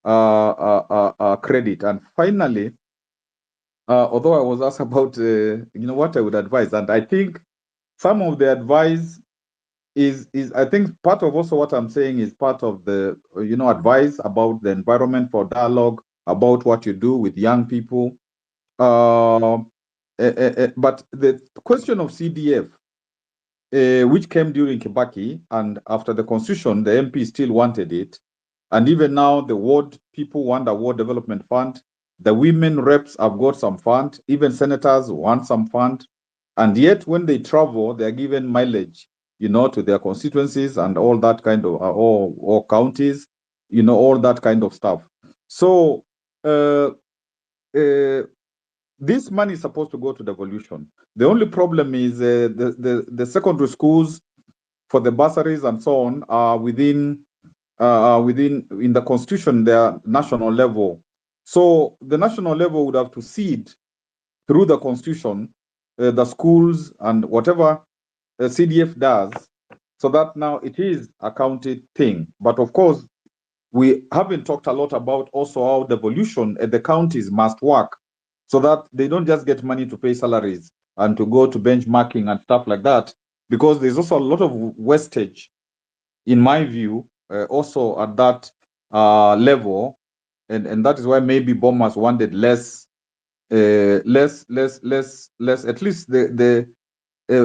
credit. And finally, although I was asked about what I would advise, and I think some of the advice is I think part of also what I'm saying is part of the advice about the environment for dialogue, about what you do with young people. But the question of CDF, which came during Kibaki, and after the constitution, the MP still wanted it. And even now, the ward people want a ward development fund. The women reps have got some fund. Even senators want some fund. And yet, when they travel, they are given mileage, to their constituencies and all that kind of, or counties, all that kind of stuff. So, this money is supposed to go to devolution. The only problem is the secondary schools for the bursaries and so on are within in the constitution, they are national level. So the national level would have to seed through the constitution the schools and whatever CDF does, so that now it is a county thing. But of course, we haven't talked a lot about also how devolution at the counties must work, so that they don't just get money to pay salaries and to go to benchmarking and stuff like that, because there's also a lot of wastage, in my view, also at that level, and that is why maybe Bombers wanted less, at least the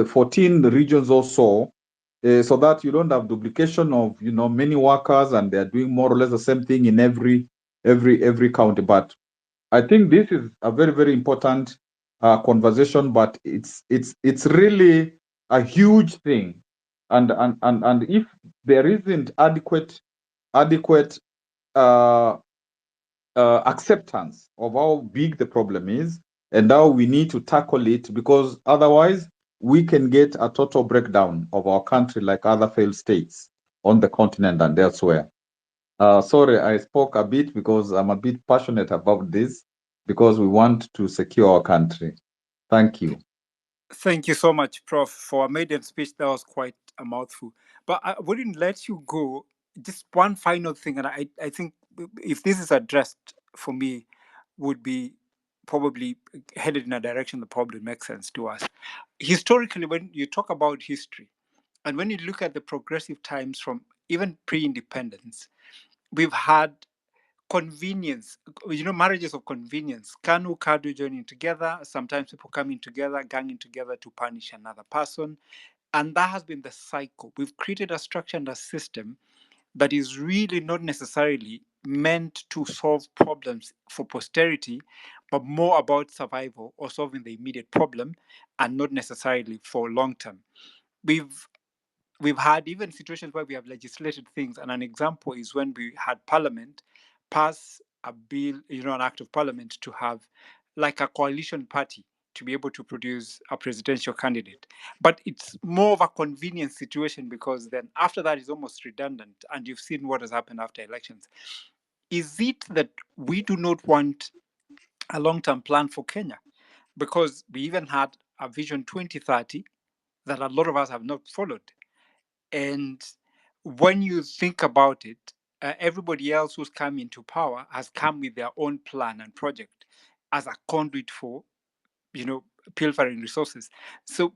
14 regions or so that you don't have duplication of many workers, and they are doing more or less the same thing in every county. But I think this is a very, very important conversation, but it's really a huge thing, and if there isn't adequate acceptance of how big the problem is and how we need to tackle it, because otherwise we can get a total breakdown of our country like other failed states on the continent and elsewhere. Sorry, I spoke a bit because I'm a bit passionate about this, because we want to secure our country. Thank you. Thank you so much, Prof. For a maiden speech. That was quite a mouthful. But I wouldn't let you go. Just one final thing, and I think if this is addressed for me, would be probably headed in a direction that probably makes sense to us. Historically, when you talk about history, and when you look at the progressive times from even pre-independence, we've had convenience, marriages of convenience. Kanu, Kadu joining together, sometimes people coming together, ganging together to punish another person. And that has been the cycle. We've created a structure and a system that is really not necessarily meant to solve problems for posterity, but more about survival or solving the immediate problem, and not necessarily for long term. We've had even situations where we have legislated things, and an example is when we had Parliament pass a bill, an act of Parliament to have like a coalition party to be able to produce a presidential candidate. But it's more of a convenience situation, because then after that is almost redundant, and you've seen what has happened after elections. Is it that we do not want a long-term plan for Kenya? Because we even had a Vision 2030 that a lot of us have not followed. And when you think about it, everybody else who's come into power has come with their own plan and project as a conduit for, pilfering resources. So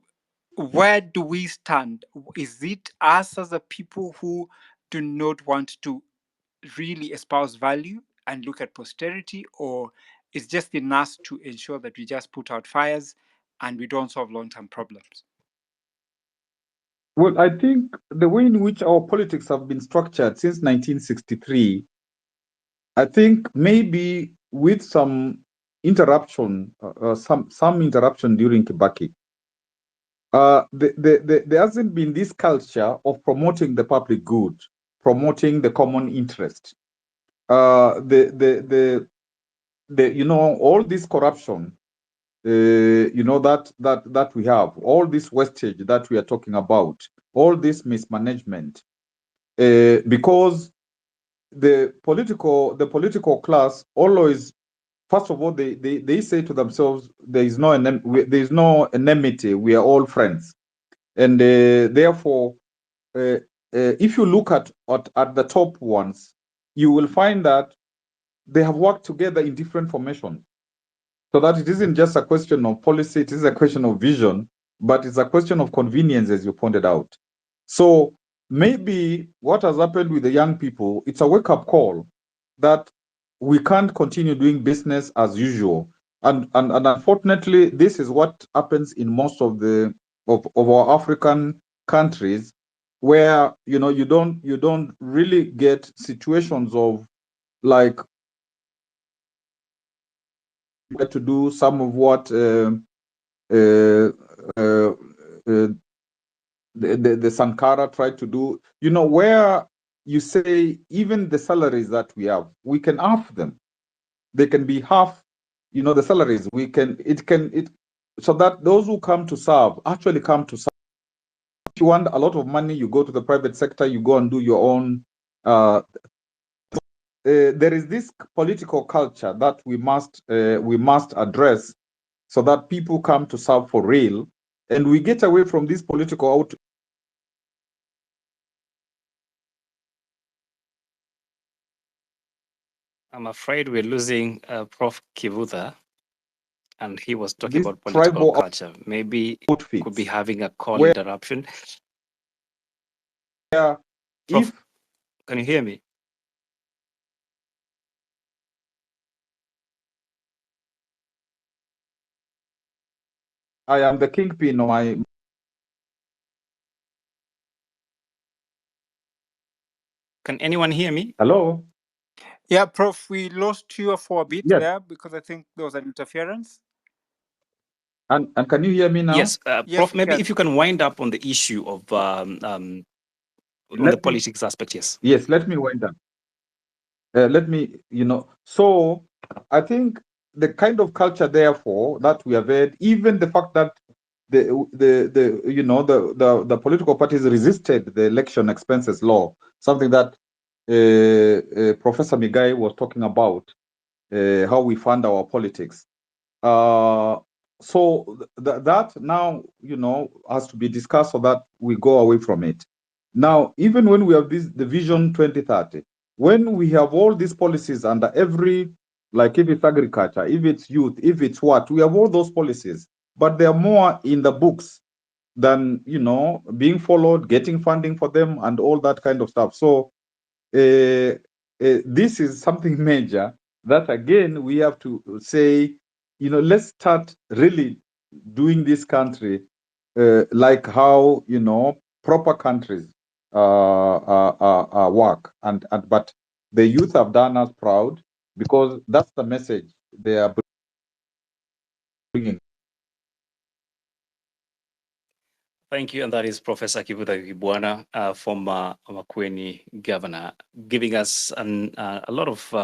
where do we stand? Is it us as a people who do not want to really espouse value and look at posterity, or is just in us to ensure that we just put out fires and we don't solve long-term problems? Well, I think the way in which our politics have been structured since 1963, I think maybe with some interruption, some interruption during Kibaki, there hasn't been this culture of promoting the public good, promoting the common interest. All this corruption, that we have, all this wastage that we are talking about, all this mismanagement, because the political class always, first of all, they say to themselves, there is no enmity, we are all friends. And therefore, if you look at the top ones, you will find that they have worked together in different formations. So that it isn't just a question of policy, it is a question of vision, but it's a question of convenience, as you pointed out. So maybe what has happened with the young people, it's a wake-up call that we can't continue doing business as usual. And unfortunately, this is what happens in most of our African countries, where you don't really get situations of like to do some of what the Sankara tried to do, where you say even the salaries that we have, we can half them. They can be half, the salaries. So that those who come to serve actually come to serve. If you want a lot of money, you go to the private sector, you go and do your own. There is this political culture that we must address, so that people come to serve for real, and we get away from this political out. I'm afraid we're losing Prof. Kivutha, and he was talking This about political tribal culture. Maybe outfits, could be having a call where- interruption. Prof, can you hear me? I am the kingpin of my. Can anyone hear me? Hello? Yeah, Prof, we lost you for a bit Yes. there because I think there was an interference. And can you hear me now? Yes, Yes, Prof, we maybe can. if you can wind up on the issue of on the politics aspect, yes. Yes, let me wind up. So I think the kind of culture, therefore, that we have had, even the fact that the political parties resisted the election expenses law, something that Professor Migai was talking about, how we fund our politics. So that now, has to be discussed so that we go away from it. Now, even when we have the Vision 2030, when we have all these policies under every, like if it's agriculture, if it's youth, if it's what, we have all those policies, but they're more in the books than, being followed, getting funding for them, and all that kind of stuff. So this is something major that, again, we have to say, let's start really doing this country like how, proper countries work. But the youth have done us proud, because that's the message they are bringing. Thank you, and that is Professor Kivutha Kibwana, former Makueni governor, giving us a lot of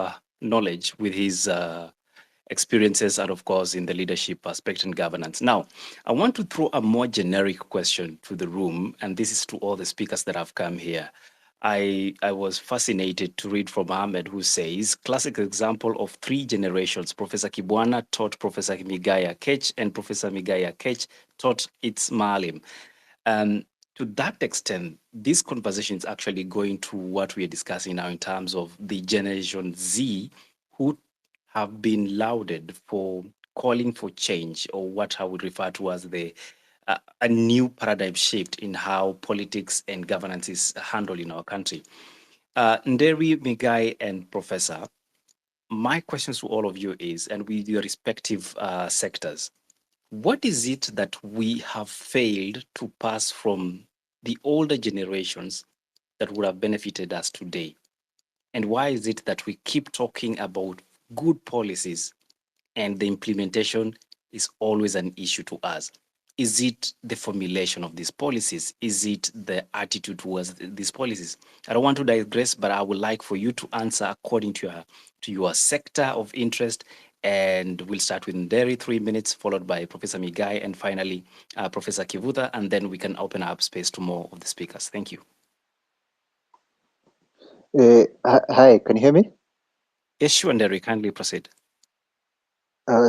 knowledge with his experiences and, of course, in the leadership aspect and governance. Now, I want to throw a more generic question to the room, and this is to all the speakers that have come here. I was fascinated to read from Ahmed, who says, classic example of 3 generations. Professor Kibwana taught Professor Migai Akech, and Professor Migai Akech taught its Maalim. To that extent, this conversation is actually going to what we are discussing now in terms of the Generation Z, who have been lauded for calling for change, or what I would refer to as a new paradigm shift in how politics and governance is handled in our country. Nderi, Migai, and Professor, my questions to all of you is, and with your respective sectors, what is it that we have failed to pass from the older generations that would have benefited us today? And why is it that we keep talking about good policies and the implementation is always an issue to us? Is it the formulation of these policies? Is it the attitude towards these policies? I don't want to digress, but I would like for you to answer according to your sector of interest. And we'll start with Nderi, 3 minutes, followed by Professor Migai, and finally Professor Kivutha, and then we can open up space to more of the speakers. Thank you. Hi, can you hear me? Yes, sure, Nderi, kindly proceed.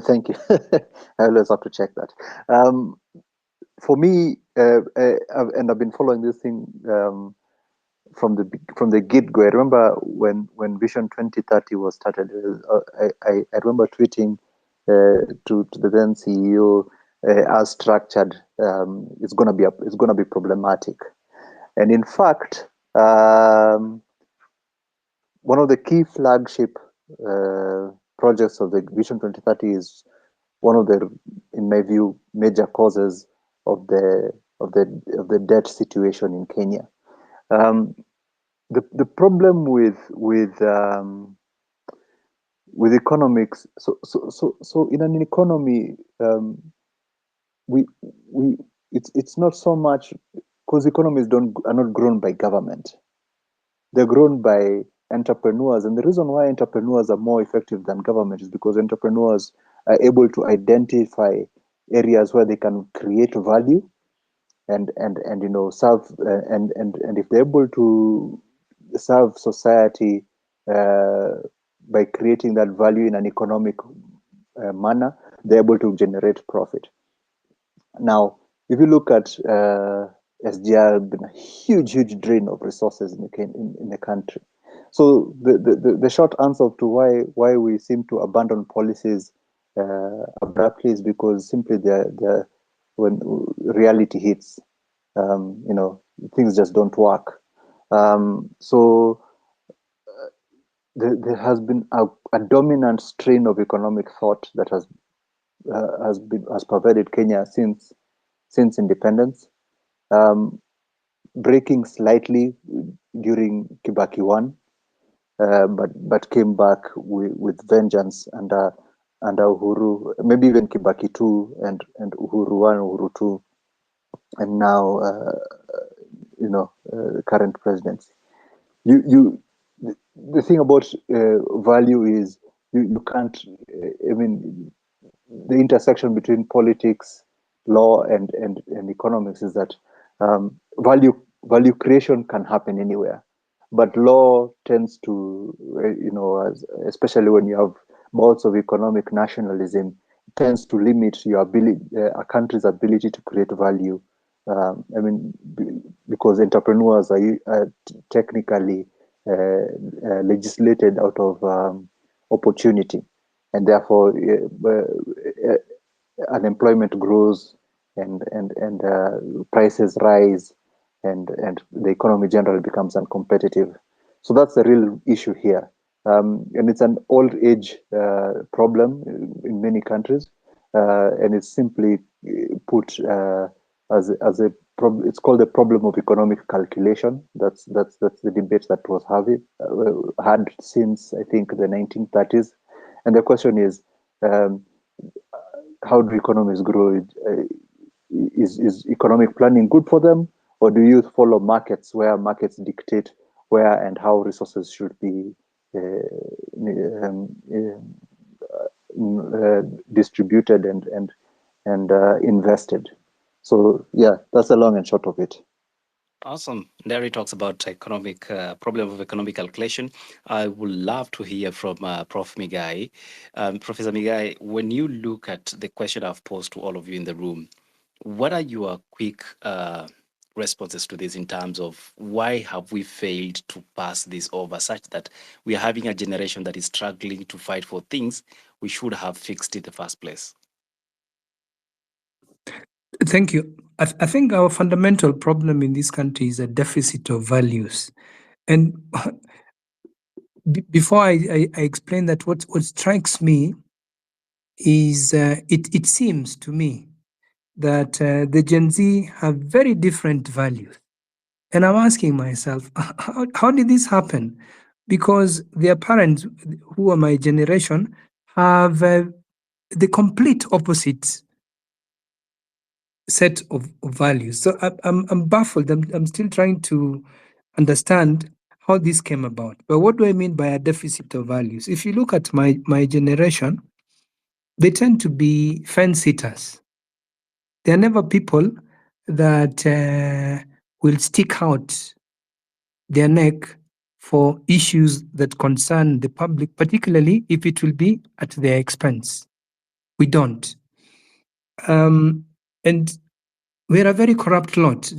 Thank you. I always have to check that. For me, and I've been following this thing from the get-go. I remember when Vision 2030 was started. I remember tweeting to the then CEO, as structured, it's gonna be problematic. And in fact, one of the key flagship projects of the Vision 2030 is one of the, in my view, major causes of the debt situation in Kenya. The problem with economics. So in an economy, it's not so much because economies are not grown by government. They're grown by entrepreneurs, and the reason why entrepreneurs are more effective than government is because entrepreneurs are able to identify areas where they can create value and serve, and if they're able to serve society by creating that value in an economic manner, they're able to generate profit. Now, if you look at SGR, been a huge drain of resources in the country. So the short answer to why we seem to abandon policies abruptly is because simply when reality hits, things just don't work. So there has been a dominant strain of economic thought that has pervaded Kenya since independence, breaking slightly during Kibaki 1, but came back with vengeance under Uhuru, maybe even Kibaki 2 and Uhuru 1, Uhuru 2, and now current presidency. The thing about value is you can't. I mean, the intersection between politics, law, and economics is that value creation can happen anywhere, but law tends to, especially when you have bouts of economic nationalism, tends to limit your ability, a country's ability to create value. Because entrepreneurs are technically legislated out of opportunity, and therefore unemployment grows and prices rise, and the economy generally becomes uncompetitive. So that's the real issue here, and it's an old age problem in many countries, and it's simply put as a problem. It's called the problem of economic calculation. That's the debate that was had since, I think, the 1930s, and the question is, how do economies grow? Is economic planning good for them, or do you follow markets where markets dictate where and how resources should be distributed and invested? So yeah, that's the long and short of it. Awesome. Nderi talks about economic problem of economic calculation. I would love to hear from Prof. Migai. Professor Migai, when you look at the question I've posed to all of you in the room, what are your quick responses to this in terms of why have we failed to pass this over such that we are having a generation that is struggling to fight for things we should have fixed in the first place? Thank you. I think our fundamental problem in this country is a deficit of values. And before I explain that, what strikes me is it seems to me that the Gen Z have very different values. And I'm asking myself, how did this happen? Because their parents, who are my generation, have the complete opposite set of values. So I'm baffled. I'm still trying to understand how this came about. But what do I mean by a deficit of values? If you look at my generation, they tend to be fence sitters. They're never people that will stick out their neck for issues that concern the public, particularly if it will be at their expense. We don't. And we're a very corrupt lot.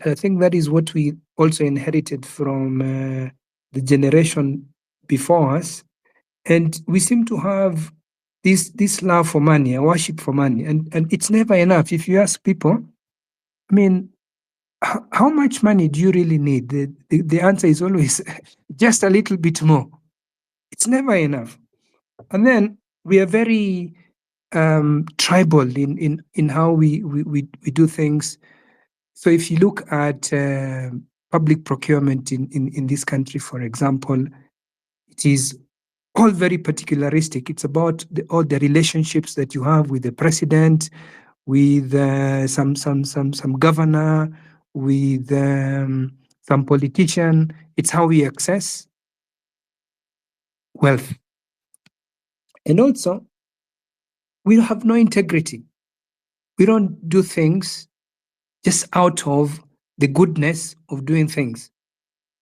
I think that is what we also inherited from the generation before us. And we seem to have this love for money, a worship for money. And it's never enough. If you ask people, I mean, how much money do you really need? The answer is always just a little bit more. It's never enough. And then we are very tribal in how we do things. So if you look at public procurement in this country, for example, it is all very particularistic. It's about all the relationships that you have with the president, with some governor, with some politician. It's how we access wealth. And also, we have no integrity. We don't do things just out of the goodness of doing things.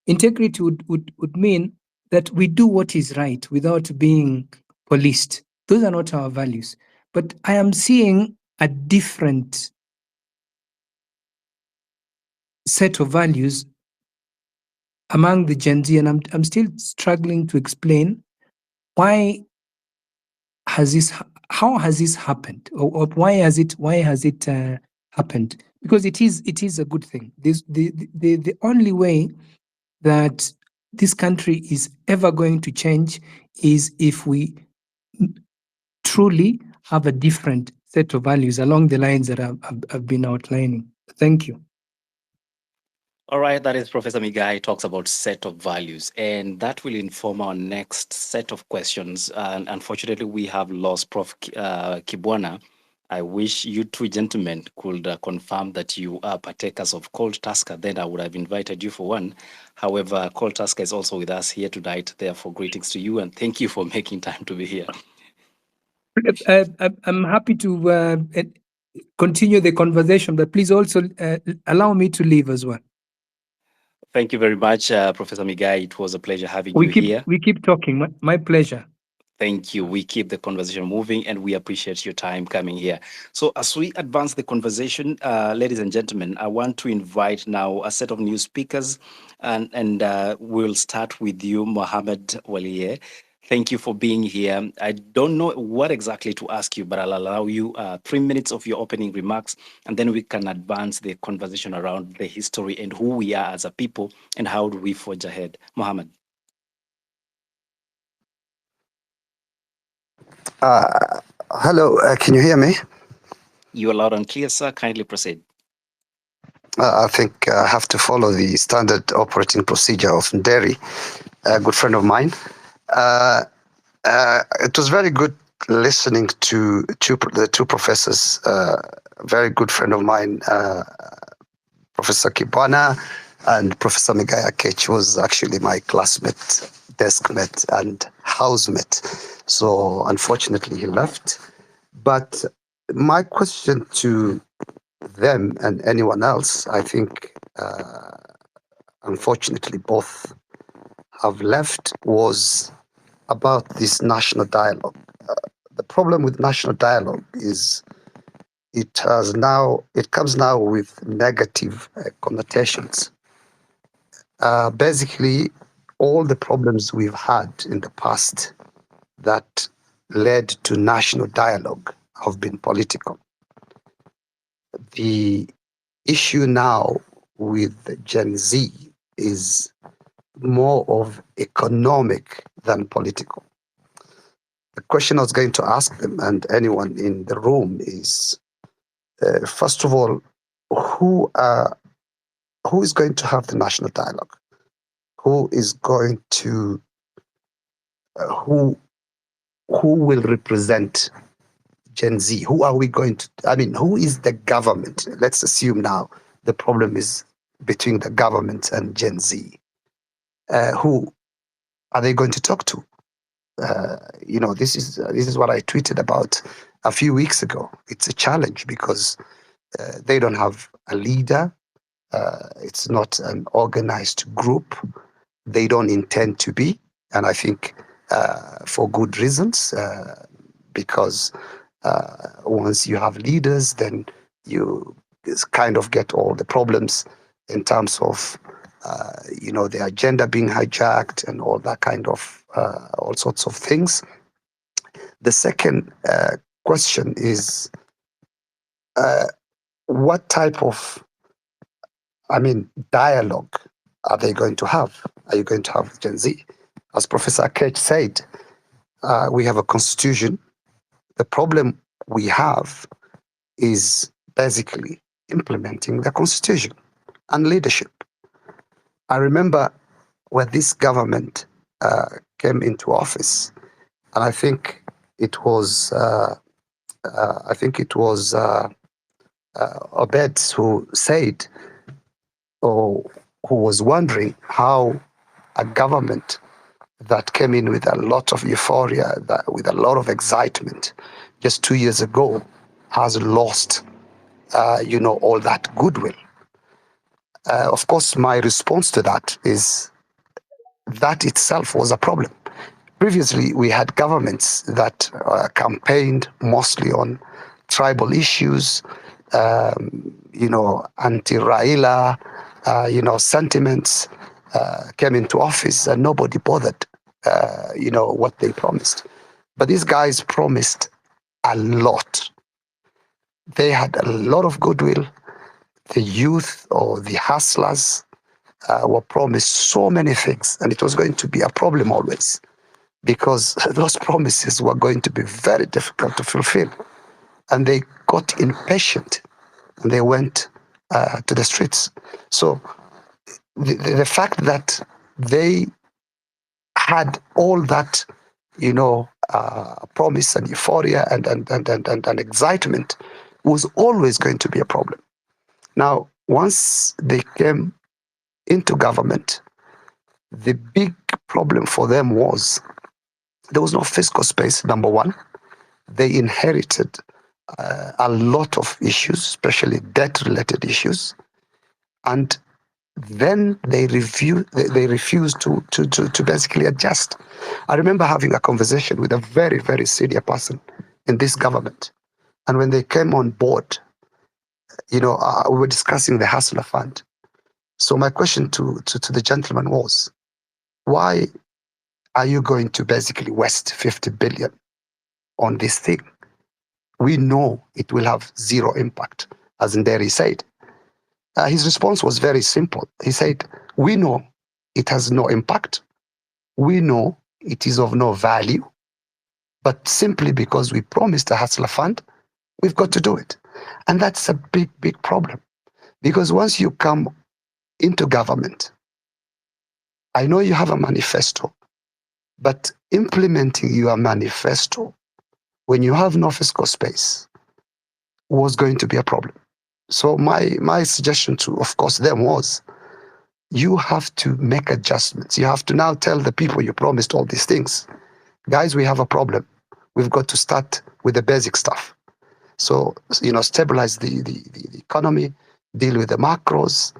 Integrity would mean that we do what is right without being policed. Those are not our values. But I am seeing a different set of values among the Gen Z, and I'm still struggling to explain how has this happened, or why has it happened? Because it is a good thing. The only way that this country is ever going to change is if we truly have a different set of values along the lines that I've been outlining. Thank you. All right, that is Professor Migai talks about set of values, and that will inform our next set of questions. And unfortunately, we have lost Prof. Kibwana. I wish you two gentlemen could confirm that you are partakers of Cold Tusker. Then I would have invited you for one. However, Cold Tusker is also with us here tonight. Therefore, greetings to you and thank you for making time to be here. I'm happy to continue the conversation, but please also allow me to leave as well. Thank you very much, Professor Migai. It was a pleasure having you here. We keep talking. My pleasure. Thank you. We keep the conversation moving and we appreciate your time coming here. So as we advance the conversation, ladies and gentlemen, I want to invite now a set of new speakers and we'll start with you, Mohammed Waliye. Thank you for being here. I don't know what exactly to ask you, but I'll allow you 3 minutes of your opening remarks, and then we can advance the conversation around the history and who we are as a people and how do we forge ahead. Mohammed. Hello, can you hear me? You are loud and clear, sir. Kindly proceed. I think I have to follow the standard operating procedure of Nderi, a good friend of mine. It was very good listening to the two professors. Very good friend of mine, Professor Kibwana and Professor Migai Akech was actually my classmate, deskmate, and housemate. So unfortunately, he left. But my question to them and anyone else, I think, unfortunately, both have left, was about this national dialogue. The problem with national dialogue is it comes now with negative connotations. Basically, all the problems we've had in the past that led to national dialogue have been political. The issue now with Gen Z is more of economic than political. The question I was going to ask them and anyone in the room is, first of all, who is going to have the national dialogue? Who is going to, who will represent Gen Z? Who are we going to, who is the government? Let's assume now the problem is between the government and Gen Z. Who are they going to talk to? This is what I tweeted about a few weeks ago. It's a challenge because they don't have a leader. It's not an organized group. They don't intend to be, and I think for good reasons, because once you have leaders, then you kind of get all the problems in terms of, the agenda being hijacked and all that kind of, all sorts of things. The second question is, what type of, dialogue are they going to have? Are you going to have with Gen Z? As Professor Akech said, we have a constitution. The problem we have is basically implementing the constitution and leadership. I remember when this government came into office, and I think it was Obed who said, or who was wondering how a government that came in with a lot of euphoria, with a lot of excitement, just 2 years ago, has lost, all that goodwill. Of course, my response to that is that itself was a problem. Previously, we had governments that campaigned mostly on tribal issues, anti-Raila, sentiments, came into office and nobody bothered, what they promised. But these guys promised a lot. They had a lot of goodwill. The youth or the hustlers were promised so many things, and it was going to be a problem always because those promises were going to be very difficult to fulfill. And they got impatient and they went to the streets. So the fact that they had all that, promise and euphoria and excitement was always going to be a problem. Now, once they came into government, the big problem for them was there was no fiscal space, number one. They inherited a lot of issues, especially debt-related issues, and then they refused to basically adjust. I remember having a conversation with a very, very senior person in this government, and when they came on board, we were discussing the Hustler Fund. So my question to the gentleman was, why are you going to basically waste 50 billion on this thing? We know it will have zero impact, as Nderi said. His response was very simple. He said, we know it has no impact. We know it is of no value, but simply because we promised a Hustler Fund, we've got to do it. And that's a big, big problem. Because once you come into government, I know you have a manifesto, but implementing your manifesto when you have no fiscal space was going to be a problem. So my suggestion to, of course, them was, you have to make adjustments. You have to now tell the people you promised all these things, guys, we have a problem. We've got to start with the basic stuff. So, stabilize the economy, deal with the macros.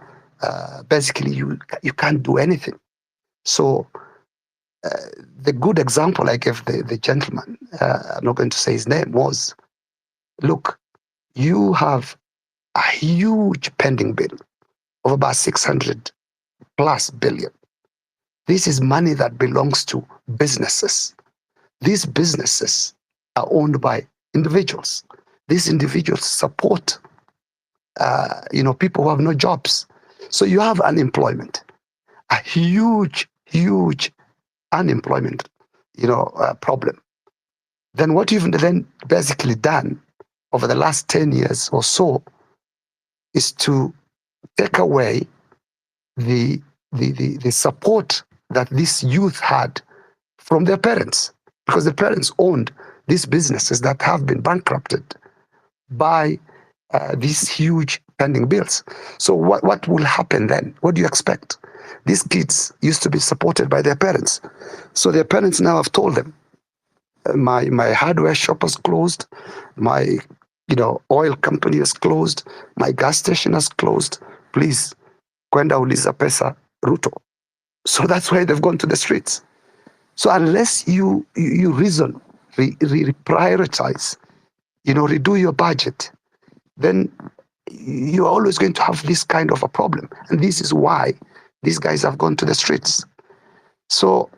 Basically, you can't do anything. So the good example I gave the gentleman, I'm not going to say his name, was, look, you have a huge pending bill of about 600 plus billion. This is money that belongs to businesses. These businesses are owned by individuals. These individuals support, people who have no jobs. So you have unemployment, a huge, huge unemployment, problem. Then what you've then basically done over the last 10 years or so is to take away the support that this youth had from their parents, because the parents owned these businesses that have been bankrupted by these huge pending bills. So what will happen then? What do you expect? These kids used to be supported by their parents. So their parents now have told them, my hardware shop is closed, my oil company is closed, my gas station is closed, please, kwenda uliza pesa Ruto. So that's why they've gone to the streets. So unless you reason, prioritize, redo your budget, then you are always going to have this kind of a problem. And this is why these guys have gone to the streets. So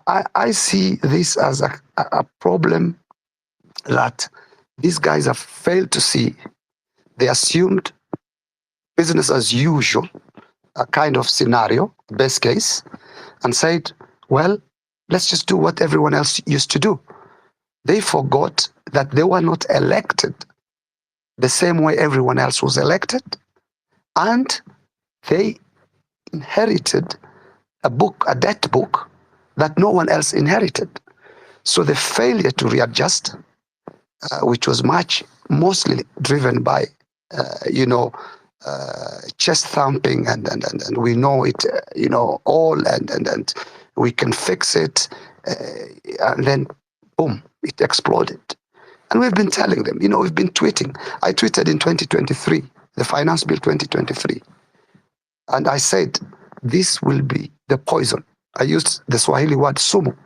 I see this as a problem that these guys have failed to see. They assumed business as usual, a kind of scenario, best case, and said, well, let's just do what everyone else used to do. They forgot that they were not elected the same way everyone else was elected, and they inherited a debt book that no one else inherited. So the failure to readjust, which was mostly driven by, chest thumping, and we know it, all, and we can fix it, and then boom, it exploded. And we've been telling them, we've been tweeting. I tweeted in 2023, the Finance Bill 2023, and I said, this will be the poison. I used the Swahili word sumu,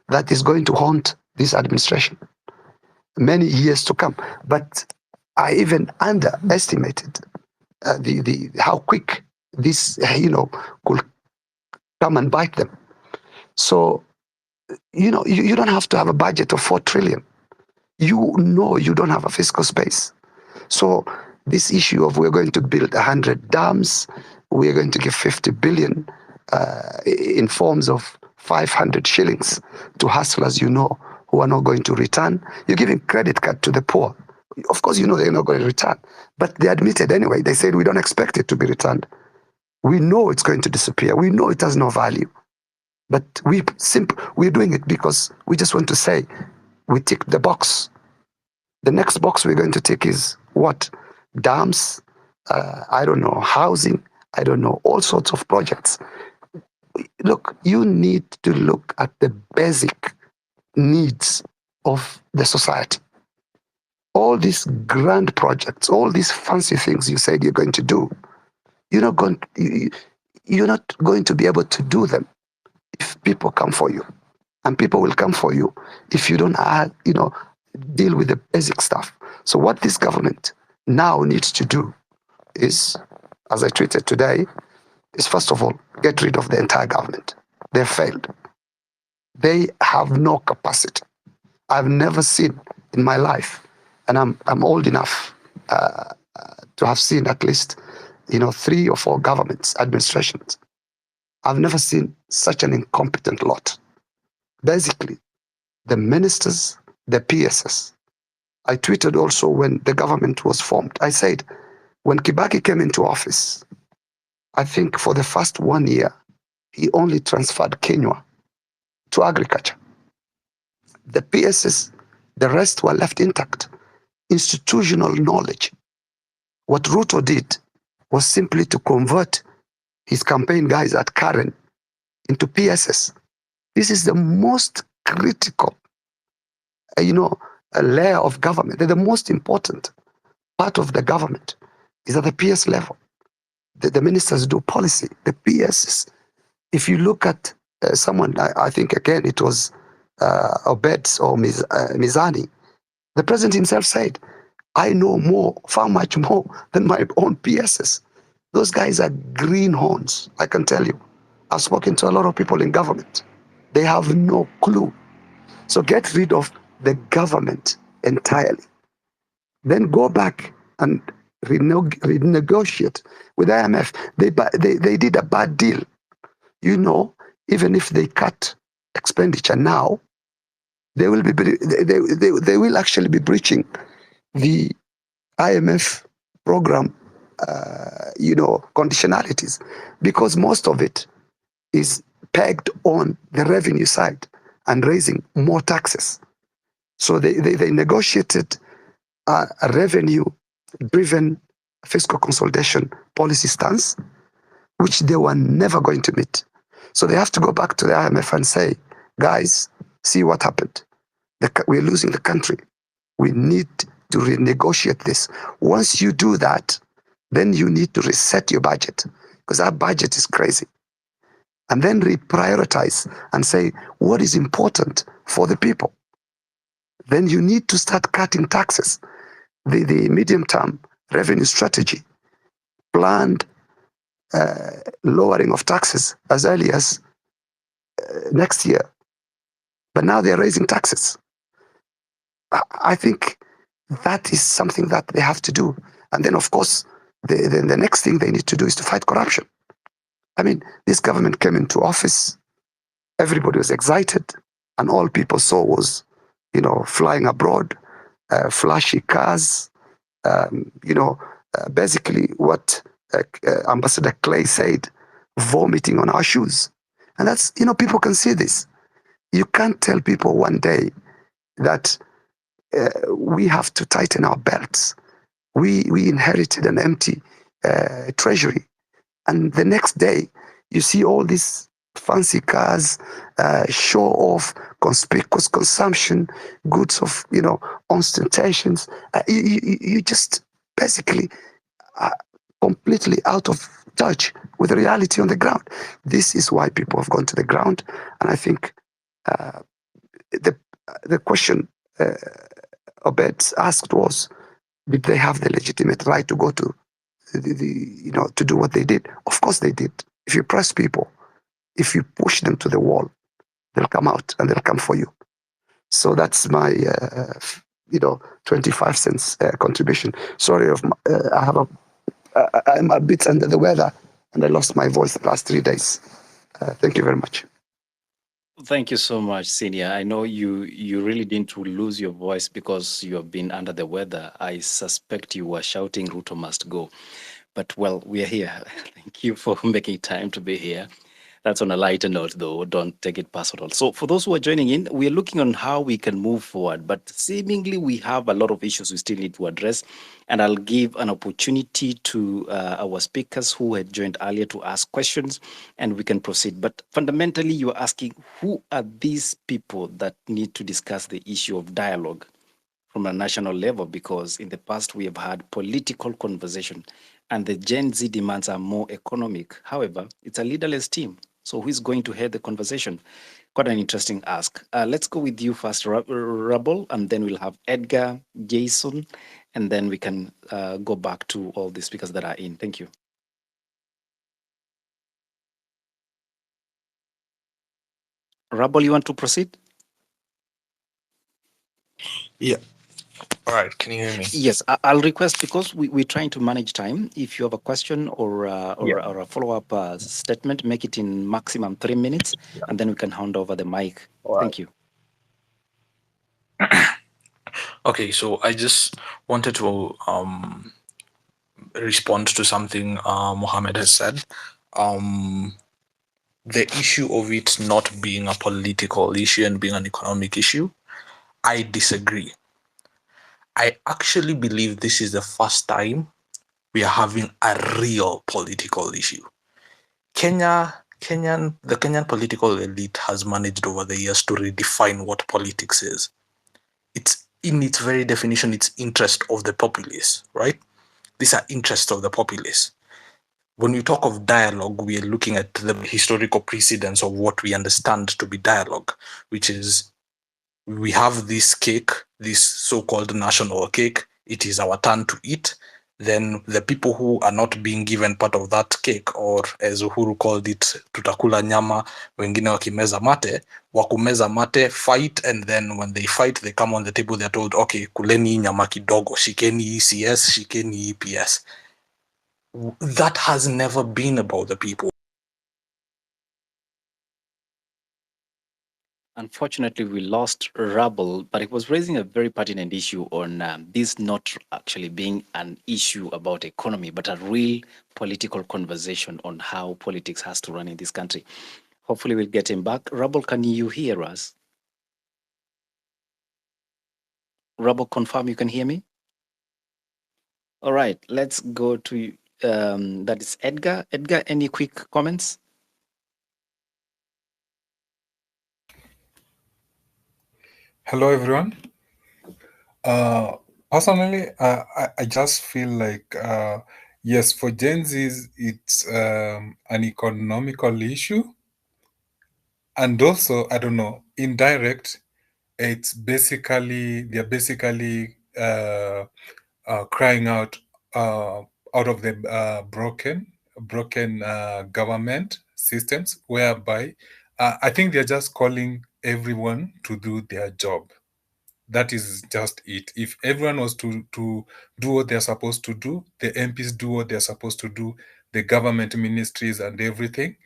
that is going to haunt this administration many years to come. But I even underestimated how quick this, could come and bite them. So, you don't have to have a budget of 4 trillion. You don't have a fiscal space. So this issue of we're going to build 100 dams, we're going to give 50 billion in forms of 500 shillings to hustlers, who are not going to return. You're giving credit card to the poor. Of course, they're not going to return. But they admitted anyway. They said, we don't expect it to be returned. We know it's going to disappear. We know it has no value. But we're doing it because we just want to say, we tick the box. The next box we're going to tick is what? Dams, I don't know, housing, I don't know, all sorts of projects. Look, you need to look at the basic needs of the society. All these grand projects, all these fancy things you said you're going to do, you're not going to be able to do them if people come for you. And people will come for you if you don't deal with the basic stuff. So what this government now needs to do is, as I tweeted today, is first of all, get rid of the entire government. They failed. They have no capacity. I've never seen in my life, and I'm old enough to have seen at least 3 or 4 governments, administrations. I've never seen such an incompetent lot. Basically, the ministers, the PSS. I tweeted also when the government was formed. I said, when Kibaki came into office, I think for the first 1 year, he only transferred Kenya to agriculture. The PSS, the rest were left intact. Institutional knowledge. What Ruto did was simply to convert his campaign guys at Karen into PSS. This is the most critical, a layer of government. The most important part of the government is at the PS level. The ministers do policy. The PSs, if you look at someone, I think again it was Obed or Mizani, the president himself said, I know far much more than my own PSs. Those guys are greenhorns, I can tell you. I've spoken to a lot of people in government. They have no clue. So get rid of the government entirely. Then go back and renegotiate with IMF. They did a bad deal. Even if they cut expenditure now, they will actually be breaching the IMF program, conditionalities, because most of it is pegged on the revenue side and raising more taxes. So they negotiated a revenue-driven fiscal consolidation policy stance, which they were never going to meet. So they have to go back to the IMF and say, guys, see what happened. We're losing the country. We need to renegotiate this. Once you do that, then you need to reset your budget, because our budget is crazy. And then reprioritize and say what is important for the people. Then you need to start cutting taxes. The medium term revenue strategy, planned lowering of taxes as early as next year. But now they're raising taxes. I think that is something that they have to do. And then, of course, the next thing they need to do is to fight corruption. I mean, this government came into office, everybody was excited, and all people saw was, flying abroad, flashy cars, basically what Ambassador Clay said, vomiting on our shoes. And that's, people can see this. You can't tell people one day that we have to tighten our belts. We inherited an empty treasury. And the next day, you see all these fancy cars, show off, conspicuous consumption, goods of, ostentations. You just basically completely out of touch with the reality on the ground. This is why people have gone to the ground. And I think the question Obed asked was, did they have the legitimate right to go to to do what they did? Of course they did. If you press people, if you push them to the wall, they'll come out and they'll come for you. So that's my 25 cents contribution. Sorry, I'm a bit under the weather and I lost my voice the last 3 days. Thank you very much. Thank you so much, Senior. I know you really didn't lose your voice because you have been under the weather. I suspect you were shouting Ruto must go. But well, we are here. Thank you for making time to be here. That's on a lighter note, though. Don't take it personal. So for those who are joining in, we are looking on how we can move forward. But seemingly, we have a lot of issues we still need to address. And I'll give an opportunity to our speakers who had joined earlier to ask questions, and we can proceed. But fundamentally, you're asking, who are these people that need to discuss the issue of dialogue from a national level? Because in the past, we have had political conversation, and the Gen Z demands are more economic. However, it's a leaderless team. So who is going to head the conversation? Quite an interesting ask. Let's go with you first, Rubble, and then we'll have Edgar, Jason, and then we can go back to all the speakers that are in. Thank you. Rubble, you want to proceed? Yeah. All right. Can you hear me? Yes, I'll request, because we're trying to manage time. If you have a question or a follow-up statement, make it in maximum 3 minutes, and then we can hand over the mic. All Thank you. Okay, so I just wanted to respond to something Mohammed has said. The issue of it not being a political issue and being an economic issue, I disagree. I actually believe this is the first time we are having a real political issue. The Kenyan political elite has managed over the years to redefine what politics is. It's in its very definition, it's interest of the populace, right? These are interests of the populace. When we talk of dialogue, we are looking at the historical precedence of what we understand to be dialogue, which is we have this cake, this so-called national cake. It is our turn to eat. Then the people who are not being given part of that cake, or as Uhuru called it, tutakula nyama, wengine wakimeza mate, wakumeza mate fight, and then when they fight, they come on the table, they're told, okay, kuleni nyama kidogo, shikeni ECS, shikeni EPS. That has never been about the people. Unfortunately, we lost Rubble, but it was raising a very pertinent issue on this not actually being an issue about economy, but a real political conversation on how politics has to run in this country. Hopefully, we'll get him back. Rubble, can you hear us? Rubble, confirm you can hear me? All right, let's go to, that is Edgar. Edgar, any quick comments? Hello, everyone. Personally, I just feel like, yes, for Gen Zs, it's an economical issue. And also, I don't know, indirect, they're basically crying out out of the broken government systems, whereby I think they're just calling everyone to do their job. That is just it. If everyone was to do what they're supposed to do, the MPs do what they're supposed to do, the government ministries and everything,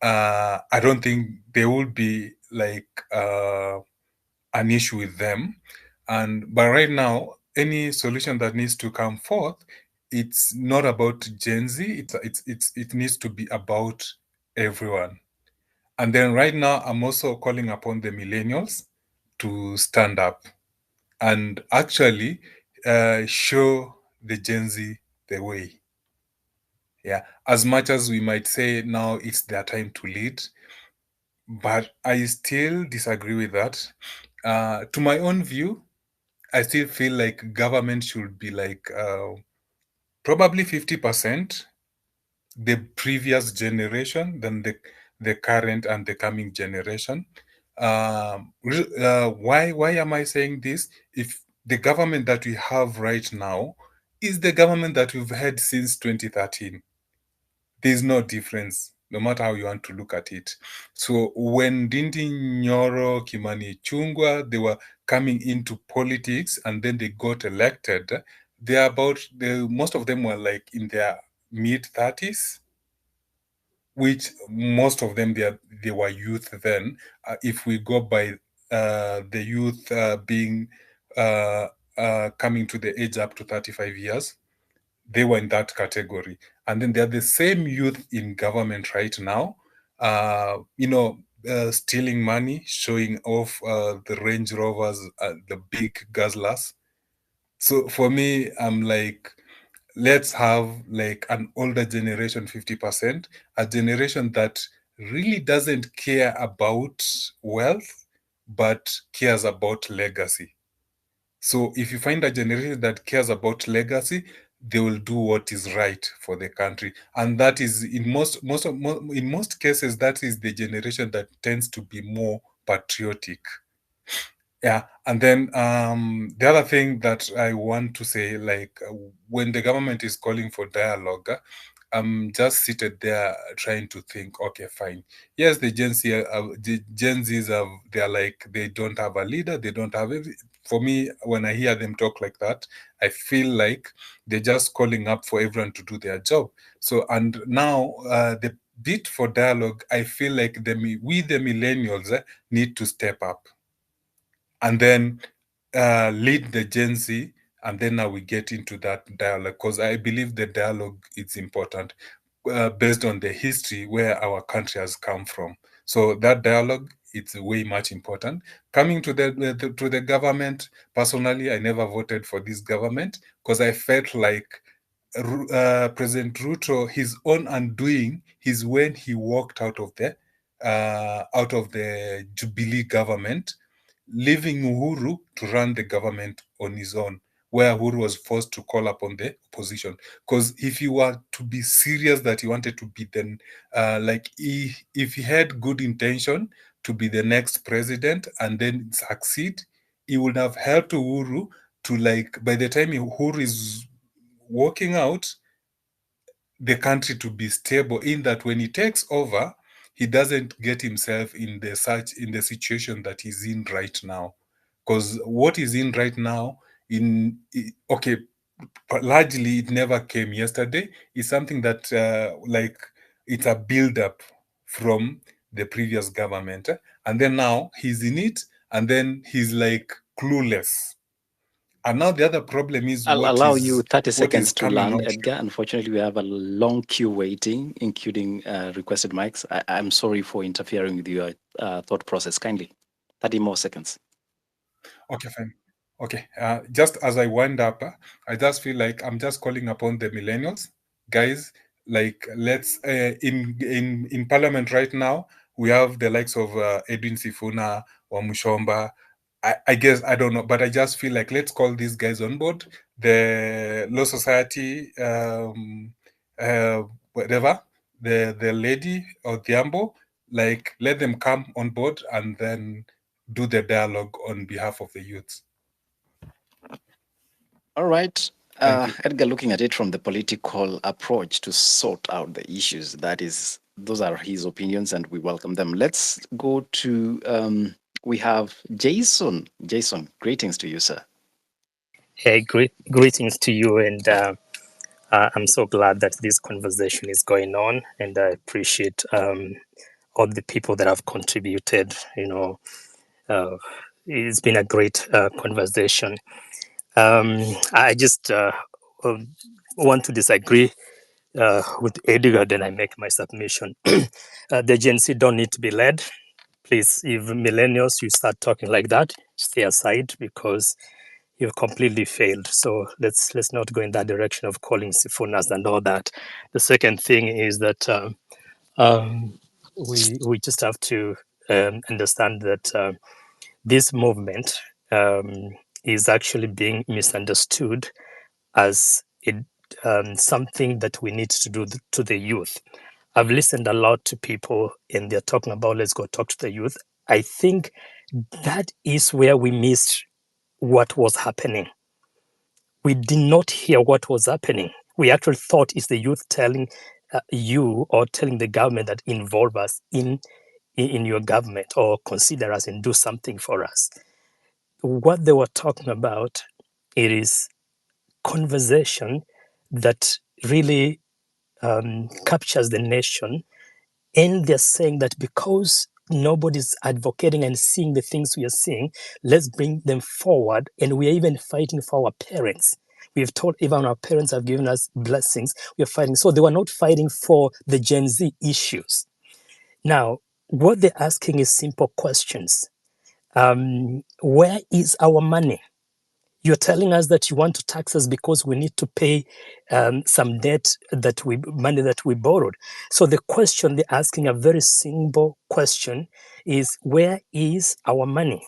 I don't think there would be like an issue with them. But right now, any solution that needs to come forth, it's not about Gen Z. It needs to be about everyone. And then right now, I'm also calling upon the millennials to stand up and actually show the Gen Z the way. Yeah, as much as we might say now it's their time to lead, but I still disagree with that. To my own view, I still feel like government should be like probably 50% the previous generation than the current and the coming generation. Why am I saying this? If the government that we have right now is the government that we've had since 2013, there's no difference, no matter how you want to look at it. So when Ndindi Nyoro, Kimani Chungwa, they were coming into politics and then they got elected, most of them were like in their mid 30s, which most of them they were youth then. If we go by the youth being coming to the age up to 35 years, they were in that category. And then they're the same youth in government right now, stealing money, showing off the Range Rovers, the big guzzlers. So for me, I'm like, let's have like an older generation, 50%, a generation that really doesn't care about wealth, but cares about legacy. So if you find a generation that cares about legacy, they will do what is right for the country, and that is in most cases that is the generation that tends to be more patriotic. Yeah, and then the other thing that I want to say, like when the government is calling for dialogue, I'm just seated there trying to think, okay, fine. Yes, the Gen Zs they're like, they don't have a leader, they don't have for me, when I hear them talk like that, I feel like they're just calling up for everyone to do their job. So, and now the bit for dialogue, I feel like we the millennials need to step up and then lead the Gen Z, and then now we get into that dialogue, because I believe the dialogue is important based on the history where our country has come from. So that dialogue, it's way much important. Coming to the government, personally, I never voted for this government because I felt like President Ruto, his own undoing is when he walked out of the Jubilee government, leaving Uhuru to run the government on his own, where Uhuru was forced to call upon the opposition. Because if he were to be serious that he wanted to be then, if he had good intention to be the next president and then succeed, he would have helped Uhuru to, like, by the time Uhuru is walking out, the country to be stable, in that when he takes over, he doesn't get himself in the situation that he's in right now. Because what he's in right now, largely it never came yesterday. It's something that it's a build-up from the previous government, and then now he's in it, and then he's like clueless. And now the other problem is I'll allow you 30 what is seconds to coming land, out. Edgar. Unfortunately, we have a long queue waiting, including requested mics. I'm sorry for interfering with your thought process. Kindly, 30 more seconds. Okay, fine. Okay, just as I wind up, I just feel like I'm just calling upon the millennials, guys. Like, let's in Parliament right now, we have the likes of Edwin Sifuna, Wamushomba. I guess, I don't know, but I just feel like let's call these guys on board. The Law Society, whatever, the lady or Thiambo, like, let them come on board and then do the dialogue on behalf of the youth. All right. Thank you. Edgar, looking at it from the political approach to sort out the issues, those are his opinions, and we welcome them. Let's go to we have Jason. Jason, greetings to you, sir. Hey, greetings to you, and I'm so glad that this conversation is going on, and I appreciate all the people that have contributed. It's been a great conversation. I just want to disagree with Edgar, then I make my submission. The Gen Z don't need to be led. Please, if millennials, you start talking like that, stay aside, because you've completely failed. So let's not go in that direction of calling Sifunas and all that. The second thing is that we just have to understand that this movement is actually being misunderstood as something that we need to do to the youth. I've listened a lot to people and they're talking about let's go talk to the youth. I think that is where we missed what was happening. We did not hear what was happening. We actually thought it's the youth telling you or telling the government that involve us in your government or consider us and do something for us. What they were talking about, it is conversation that really captures the nation. And they're saying that because nobody's advocating and seeing the things we are seeing, let's bring them forward. And we are even fighting for our parents. We've told even our parents have given us blessings. We are fighting. So they were not fighting for the Gen Z issues. Now, what they're asking is simple questions. Where is our money? You're telling us that you want to tax us because we need to pay some debt money that we borrowed. So the question they're asking, a very simple question, is where is our money?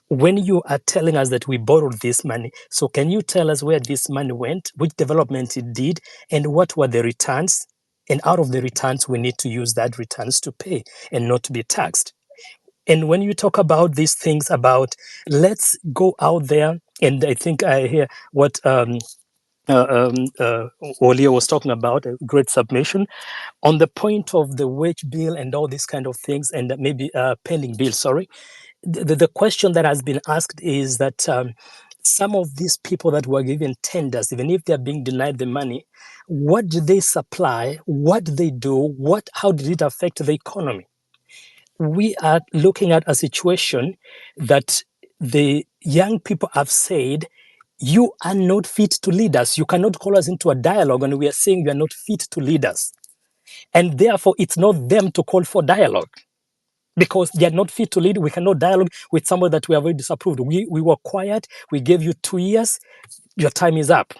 When you are telling us that we borrowed this money, so can you tell us where this money went, which development it did, and what were the returns? And out of the returns, we need to use that returns to pay and not to be taxed. And when you talk about these things about let's go out there, and I think I hear what Olia was talking about, a great submission on the point of the wage bill and all these kind of things, and maybe pending bill, sorry. The question that has been asked is that some of these people that were given tenders, even if they're being denied the money, what do they supply? What do they do? How did it affect the economy? We are looking at a situation that the young people have said, you are not fit to lead us. You cannot call us into a dialogue, and we are saying you are not fit to lead us. And therefore, it's not them to call for dialogue because they are not fit to lead. We cannot dialogue with someone that we have already disapproved. We were quiet. We gave you 2 years. Your time is up.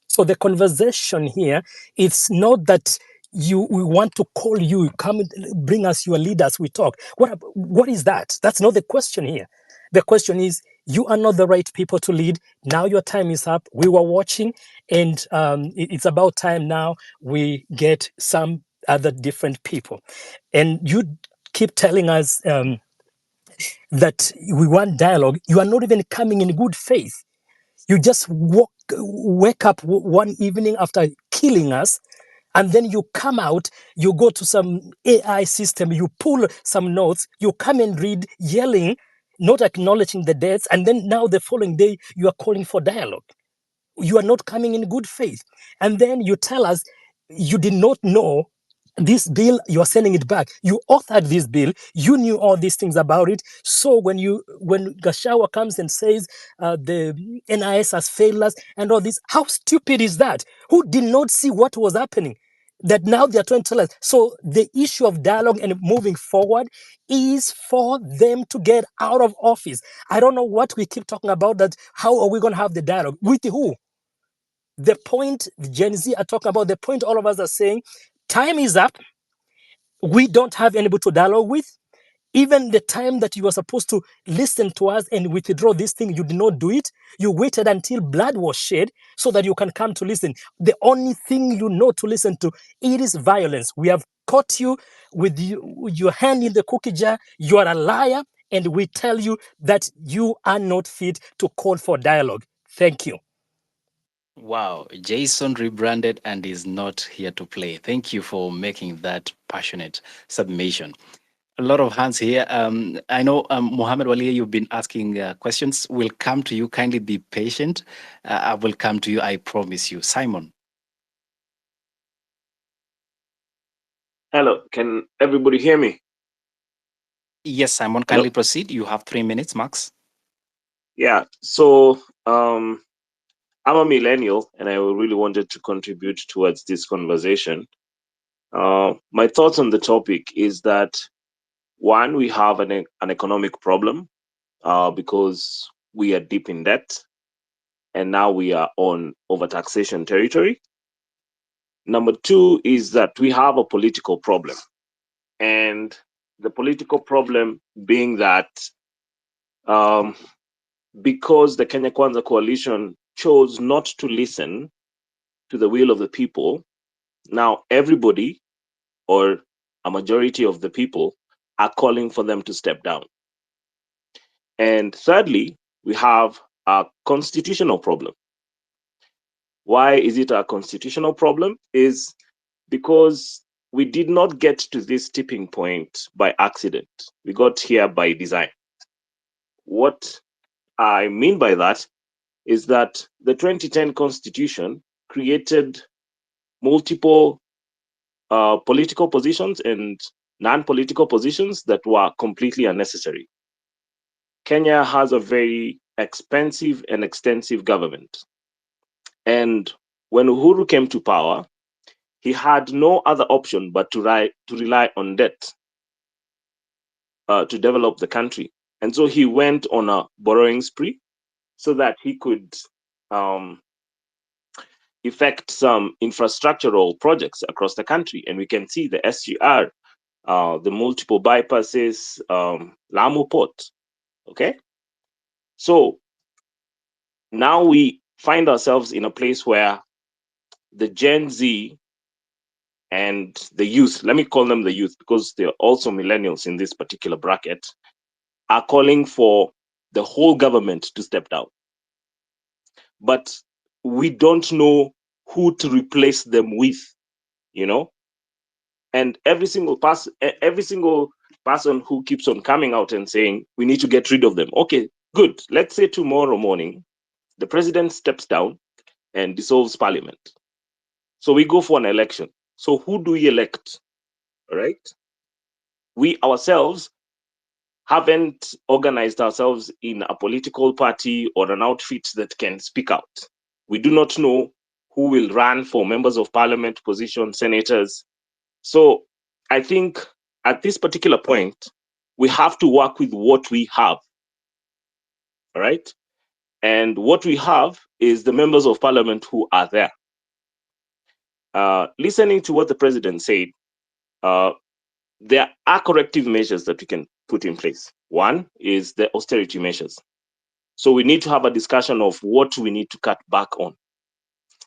So the conversation here, it's not that we want to call you, come bring us your leaders, we talk. What is that? That's not the question here. The question is, you are not the right people to lead. Now your time is up. We were watching, and it's about time now we get some other different people. And you keep telling us that we want dialogue. You are not even coming in good faith. You just wake up one evening after killing us, and then you come out, you go to some AI system, you pull some notes, you come and read, yelling, not acknowledging the deaths, and then now the following day, you are calling for dialogue. You are not coming in good faith. And then you tell us you did not know this bill, you are sending it back. You authored this bill. You knew all these things about it. So when Gachagua comes and says the NIS has failed us and all this, how stupid is that? Who did not see what was happening? That now they are trying to tell us. So the issue of dialogue and moving forward is for them to get out of office. I don't know what we keep talking about, that how are we going to have the dialogue? With who? The point the Gen Z are talking about, the point all of us are saying, time is up. We don't have anybody to dialogue with. Even the time that you were supposed to listen to us and withdraw this thing, you did not do it. You waited until blood was shed so that you can come to listen. The only thing you know to listen to, it is violence. We have caught you with your hand in the cookie jar. You are a liar, and we tell you that you are not fit to call for dialogue. Thank you. Wow, Jason rebranded and is not here to play. Thank you for making that passionate submission. A lot of hands here. I know, Mohammed Walia, you've been asking questions. We'll come to you. Kindly be patient. I will come to you, I promise you. Simon. Hello, can everybody hear me? Yes, Simon, kindly proceed. You have 3 minutes, max. Yeah, so I'm a millennial and I really wanted to contribute towards this conversation. My thoughts on the topic is that one, we have an economic problem because we are deep in debt and now we are on overtaxation territory. Number two is that we have a political problem, and the political problem being that because the Kenya Kwanza coalition chose not to listen to the will of the people, now everybody or a majority of the people are calling for them to step down. And thirdly, we have a constitutional problem. Why is it a constitutional problem? Is because we did not get to this tipping point by accident. We got here by design. What I mean by that is that the 2010 Constitution created multiple political positions and non-political positions that were completely unnecessary. Kenya has a very expensive and extensive government. And when Uhuru came to power, he had no other option but to rely on debt to develop the country. And so he went on a borrowing spree so that he could effect some infrastructural projects across the country. And we can see the SGR, the multiple bypasses, Lamu Port. Okay. So now we find ourselves in a place where the Gen Z and the youth, let me call them the youth because they're also millennials in this particular bracket, are calling for the whole government to step down. But we don't know who to replace them with, you know? And every single person who keeps on coming out and saying we need to get rid of them. Okay, good. Let's say tomorrow morning the president steps down and dissolves parliament. So we go for an election. So who do we elect? All right? We ourselves haven't organized ourselves in a political party or an outfit that can speak out. We do not know who will run for members of parliament position, senators. So I think at this particular point, we have to work with what we have. All right? And what we have is the members of parliament who are there. Listening to what the president said, there are corrective measures that we can put in place. One is the austerity measures. So we need to have a discussion of what we need to cut back on.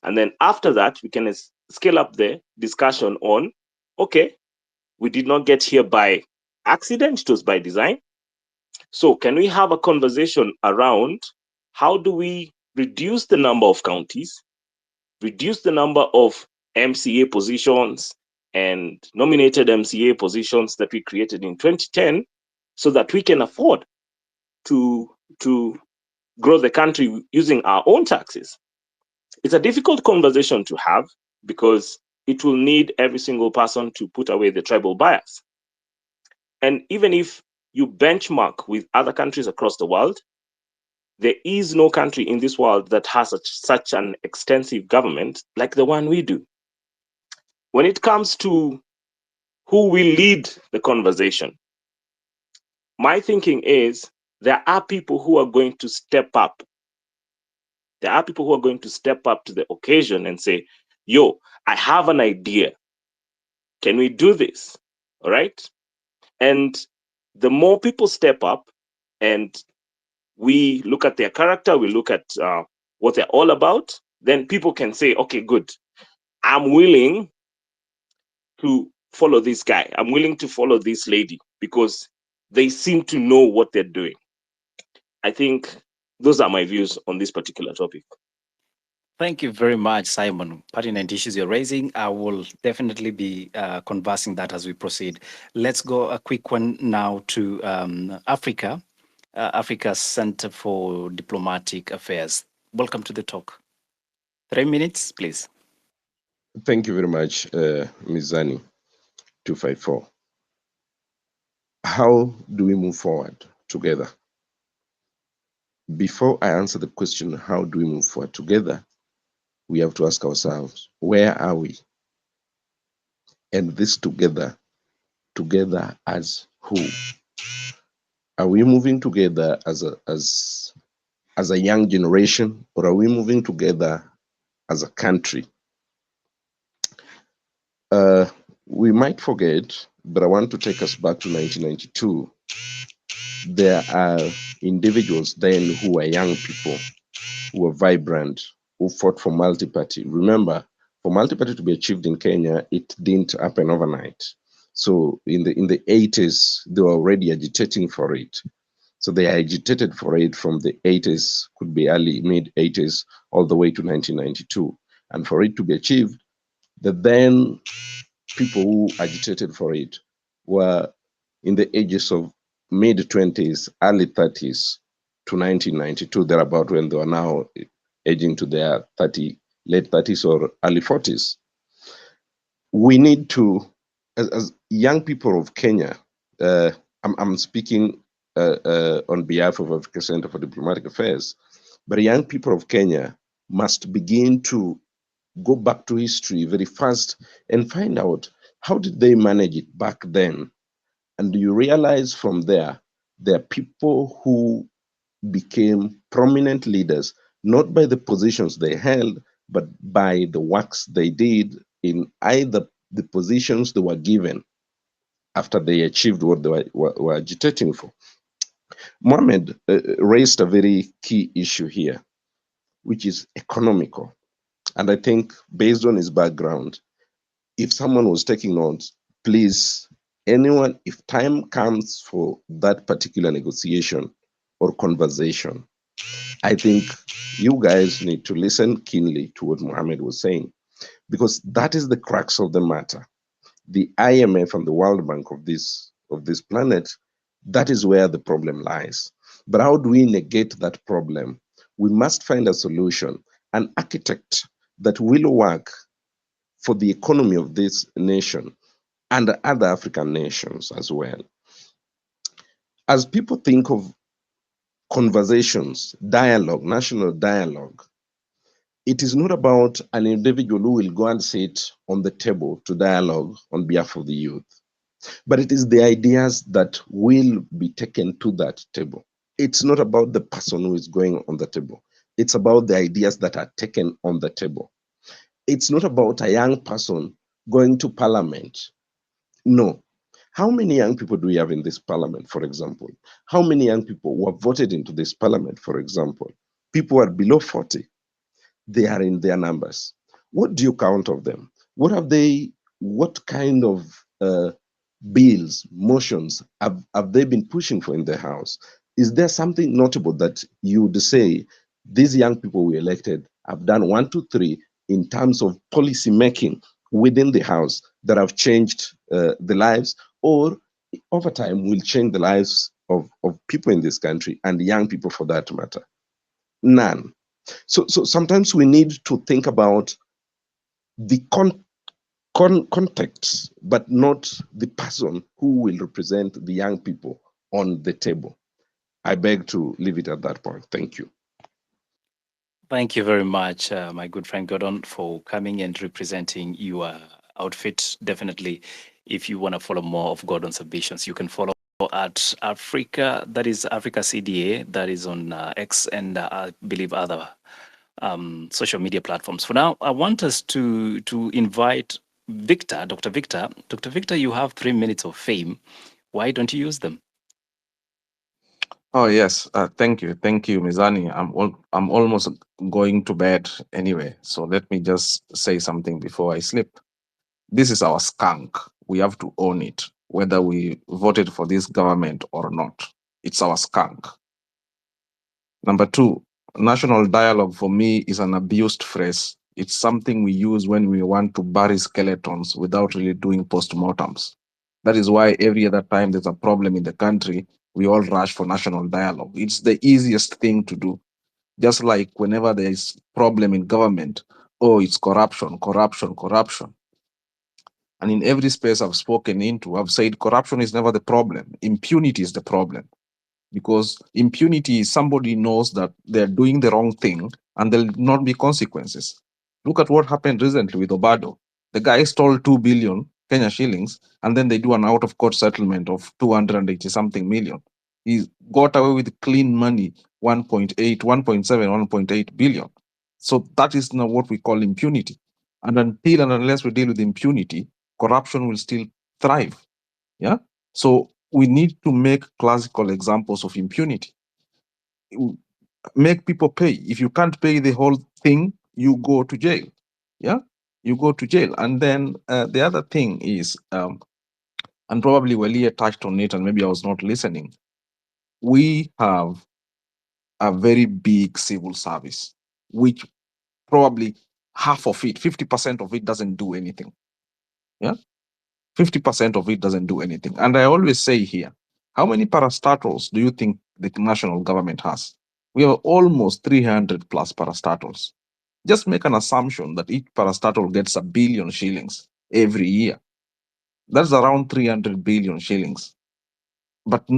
And then after that, we can scale up the discussion on, okay, we did not get here by accident, it was by design. So can we have a conversation around how do we reduce the number of counties, reduce the number of MCA positions and nominated MCA positions that we created in 2010 so that we can afford to grow the country using our own taxes. It's a difficult conversation to have because it will need every single person to put away the tribal bias. And even if you benchmark with other countries across the world, there is no country in this world that has such an extensive government like the one we do. When it comes to who will lead the conversation, my thinking is there are people who are going to step up. There are people who are going to step up to the occasion and say, yo, I have an idea. Can we do this? All right. And the more people step up and we look at their character, we look at what they're all about, then people can say, okay, good. I'm willing to follow this guy. I'm willing to follow this lady because they seem to know what they're doing. I think those are my views on this particular topic. Thank you very much, Simon. Pertinent issues you're raising. I will definitely be conversing that as we proceed. Let's go a quick one now to Africa, Africa's Center for Diplomatic Affairs. Welcome to the talk. 3 minutes, please. Thank you very much, Mizani 254. How do we move forward together? Before I answer the question, how do we move forward together, we have to ask ourselves, where are we? And this together as who? Are we moving together as a young generation, or are we moving together as a country? We might forget, but I want to take us back to 1992. There are individuals then who were young people, who were vibrant, who fought for multi-party. Remember, for multi-party to be achieved in Kenya, it didn't happen overnight. So in the 80s, they were already agitating for it. So they agitated for it from the 80s, could be early, mid-80s, all the way to 1992. And for it to be achieved, the then people who agitated for it were in the ages of mid-20s, early 30s to 1992, thereabout, when they are now aging to their late 30s or early 40s. We need to, as young people of Kenya, I'm speaking on behalf of Africa Center for Diplomatic Affairs, but young people of Kenya must begin to go back to history very fast and find out, how did they manage it back then? And you realize from there are people who became prominent leaders, not by the positions they held, but by the works they did in either the positions they were given after they achieved what they were agitating for. Mohammed raised a very key issue here, which is economical. And I think based on his background, if someone was taking notes, please, anyone, if time comes for that particular negotiation or conversation, I think you guys need to listen keenly to what Mohammed was saying, because that is the crux of the matter. The IMF and the World Bank of this planet, that is where the problem lies. But how do we negate that problem? We must find a solution, an architect that will work for the economy of this nation and other African nations as well. As people think of conversations, dialogue, national dialogue, it is not about an individual who will go and sit on the table to dialogue on behalf of the youth, but it is the ideas that will be taken to that table. It's not about the person who is going on the table. It's about the ideas that are taken on the table. It's not about a young person going to parliament. No. How many young people do we have in this parliament, for example? How many young people were voted into this parliament, for example? People are below 40. They are in their numbers. What do you count of them? What have they, what kind of bills, motions have they been pushing for in the House? Is there something notable that you would say these young people we elected have done 1, 2, 3 in terms of policy making within the House that have changed the lives, or over time will change the lives of people in this country and young people for that matter? None. So sometimes we need to think about the context, but not the person who will represent the young people on the table. I beg to leave it at that point. Thank you. Thank you very much, my good friend Gordon, for coming and representing your outfit. Definitely, if you want to follow more of Gordon's ambitions, you can follow at Africa, that is Africa CDA, that is on X and I believe other social media platforms. For now, I want us to invite Victor, Dr. Victor. Dr. Victor, you have 3 minutes of fame. Why don't you use them? Oh yes, thank you, Mizani. I'm almost going to bed anyway, so let me just say something before I sleep. This is our skunk. We have to own it, whether we voted for this government or not. It's our skunk. Number two, national dialogue for me is an abused phrase. It's something we use when we want to bury skeletons without really doing postmortems. That is why every other time there's a problem in the country, we all rush for national dialogue. It's the easiest thing to do. Just like whenever there is problem in government, oh, it's corruption, corruption, corruption. And in every space I've spoken into, I've said corruption is never the problem. Impunity is the problem. Because impunity is somebody knows that they're doing the wrong thing and there'll not be consequences. Look at what happened recently with Obado. The guy stole 2 billion Kenya shillings and then they do an out of court settlement of 280 something million. He got away with clean money, 1.8, 1.7, 1.8 billion. So that is now what we call impunity. And until and unless we deal with impunity, corruption will still thrive. Yeah. So we need to make classical examples of impunity. Make people pay. If you can't pay the whole thing, you go to jail. Yeah, you go to jail. And then the other thing is, and probably Walia touched on it, and maybe I was not listening. We have a very big civil service, which probably half of it, 50% of it doesn't do anything. Yeah. 50% of it doesn't do anything. And I always say here, how many parastatals do you think the national government has? We have almost 300 plus parastatals. Just make an assumption that each parastatal gets 1 billion shillings every year. That's around 300 billion shillings. But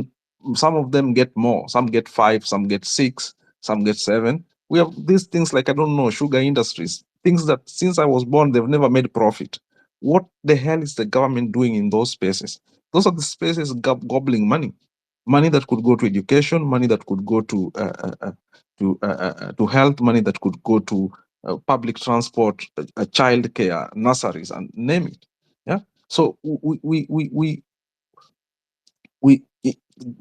some of them get more. Some get 5, some get 6, some get 7. We have these things like, I don't know, sugar industries, things that since I was born, they've never made profit. What the hell is the government doing in those spaces? Those are the spaces gobbling money that could go to education, money that could go to health, money that could go to public transport, child care, nurseries, and name it. Yeah. So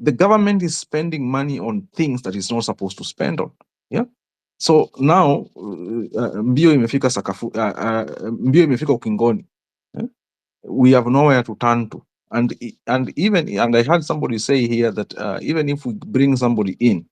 the government is spending money on things that it's not supposed to spend on. Yeah. So now mbio imefika mbio imefika ukingoni. We have nowhere to turn to. And I heard somebody say here that even if we bring somebody in,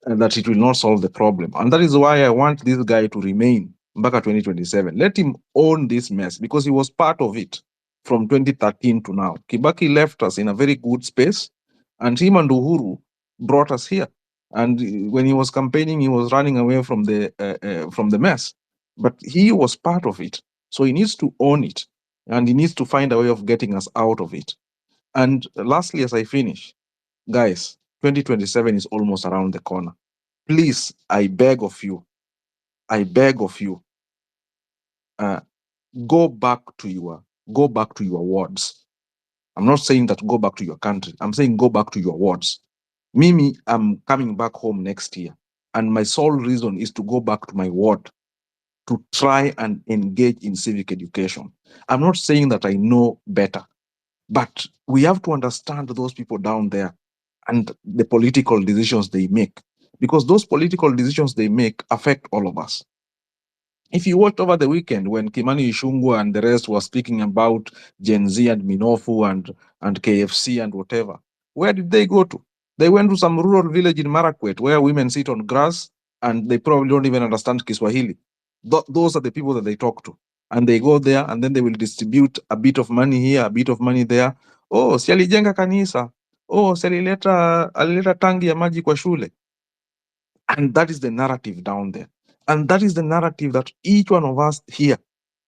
that it will not solve the problem. And that is why I want this guy to remain back at 2027. Let him own this mess because he was part of it from 2013 to now. Kibaki left us in a very good space, and him and Uhuru brought us here. And when he was campaigning, he was running away from the mess. But he was part of it. So he needs to own it, and he needs to find a way of getting us out of it. And lastly, as I finish, guys, 2027 is almost around the corner. Please, I beg of you, go back to your wards. I'm not saying that go back to your country. I'm saying go back to your wards. Mimi, I'm coming back home next year, and my sole reason is to go back to my ward to try and engage in civic education. I'm not saying that I know better, but we have to understand those people down there and the political decisions they make, because those political decisions they make affect all of us. If you watched over the weekend when Kimani Ichung'wah and the rest were speaking about Gen Z and Minofu and KFC and whatever, where did they go to? They went to some rural village in Marakwet where women sit on grass and they probably don't even understand Kiswahili. Those are the people that they talk to. And they go there and then they will distribute a bit of money here, a bit of money there. Oh, si alijenga kanisa. Oh, si alileta tangi ya maji kwa shule. And that is the narrative down there. And that is the narrative that each one of us here,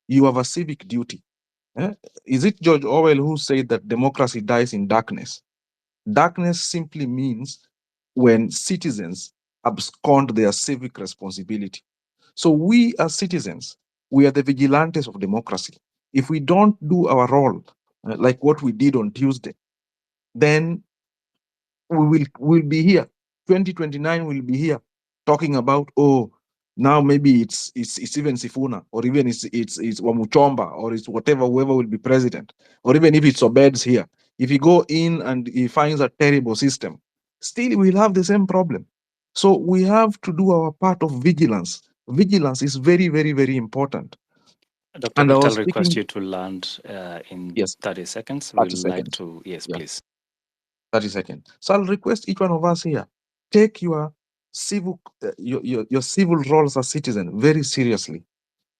you have a civic duty. Is it George Orwell who said that democracy dies in darkness? Darkness simply means when citizens abscond their civic responsibility. So we as citizens, we are the vigilantes of democracy. If we don't do our role, like what we did on Tuesday, then we'll be here. 2029 will be here talking about, oh, now maybe it's even Sifuna, or even it's Wamuchomba, or it's whatever, whoever will be president, or even if it's Obed's here. If he go in and he finds a terrible system, still we'll have the same problem. So we have to do our part of vigilance. Vigilance is very, very, very important. Dr. And Victor, I I'll was request speaking, you to land in yes, 30 seconds. 30 We'd like seconds. to, yes, Yeah, please. 30 seconds. So I'll request each one of us here, take your your civil roles as citizen very seriously.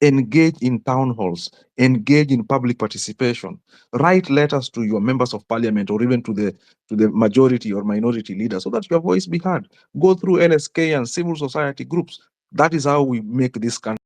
Engage in town halls, engage in public participation, write letters to your members of parliament or even to the majority or minority leaders so that your voice be heard. Go through LSK and civil society groups. That is how we make this country